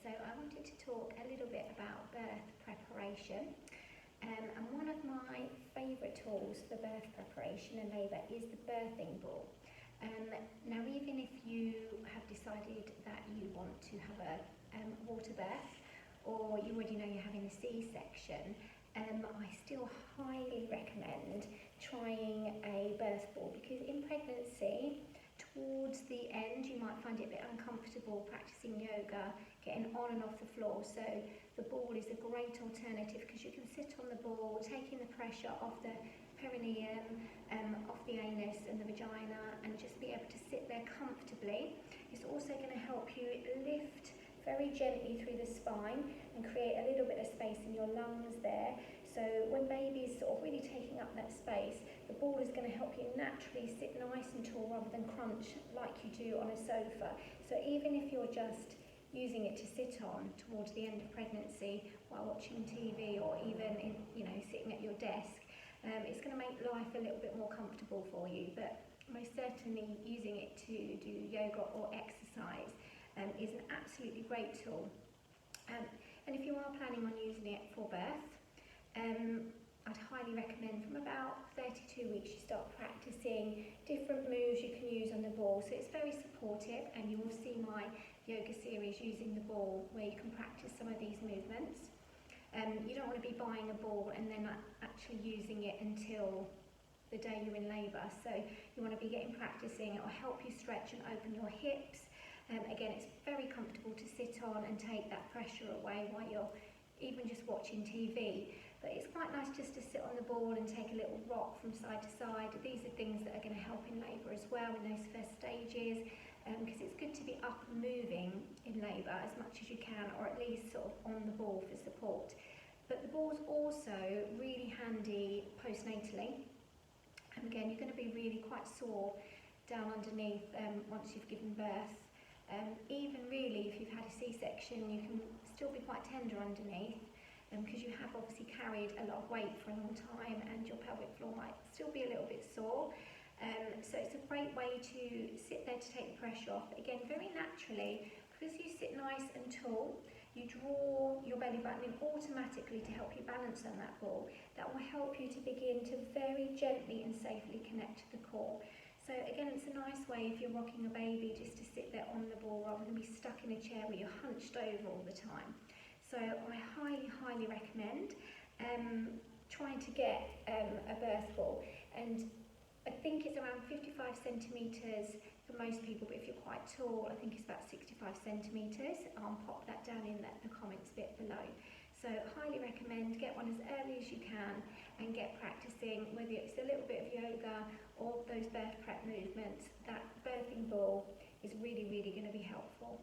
So I wanted to talk a little bit about birth preparation. And one of my favourite tools for birth preparation and labour is the birthing ball. Now, even if you have decided that you want to have a water birth, or you already know you're having a C-section, I still highly recommend trying a birth ball, because in pregnancy, towards the end, you might find it a bit uncomfortable practicing yoga, getting on and off the floor. So the ball is a great alternative, because you can sit on the ball, taking the pressure off the perineum, off the anus and the vagina, and just be able to sit there comfortably. It's also going to help you lift very gently through the spine and create a little bit of space in your lungs there. So when baby's sort of really taking up that space, the ball is going to help you naturally sit nice and tall rather than crunch like you do on a sofa. So even if you're just using it to sit on towards the end of pregnancy while watching TV, or even sitting at your desk, it's going to make life a little bit more comfortable for you. But most certainly using it to do yoga or exercise is an absolutely great tool. And if you are planning on using it for birth, I'd highly recommend from about 32 weeks you start practicing different moves you can use on the ball. So it's very supportive, and you will see my yoga series using the ball where you can practice some of these movements. You don't want to be buying a ball and then actually using it until the day you're in labour. So you want to be getting practicing. It will help you stretch and open your hips. Again, it's very comfortable to sit on and take that pressure away while you're even just watching TV. But it's quite nice just to sit on the ball and take a little rock from side to side. These are things that are going to help in labour as well in those first stages, because it's good to be up and moving in labour as much as you can, or at least sort of on the ball for support. But the ball's also really handy postnatally. And again, you're going to be really quite sore down underneath once you've given birth. Even really, if you've had a C-section, you can still be quite tender underneath, because you have obviously carried a lot of weight for a long time, and your pelvic floor might still be a little bit sore. So it's a great way to sit there to take the pressure off. But again, very naturally, because you sit nice and tall, you draw your belly button in automatically to help you balance on that ball. That will help you to begin to very gently and safely connect to the core. So again, it's a nice way if you're rocking a baby just to sit there on the ball rather than be stuck in a chair where you're hunched over all the time. So I highly recommend trying to get a birth ball. And I think it's around 55 centimetres for most people, but if you're quite tall, I think it's about 65 centimetres. I'll pop that down in the comments bit below. So highly recommend, get one as early as you can and get practicing, whether it's a little bit of yoga or those birth prep movements. That birthing ball is really going to be helpful.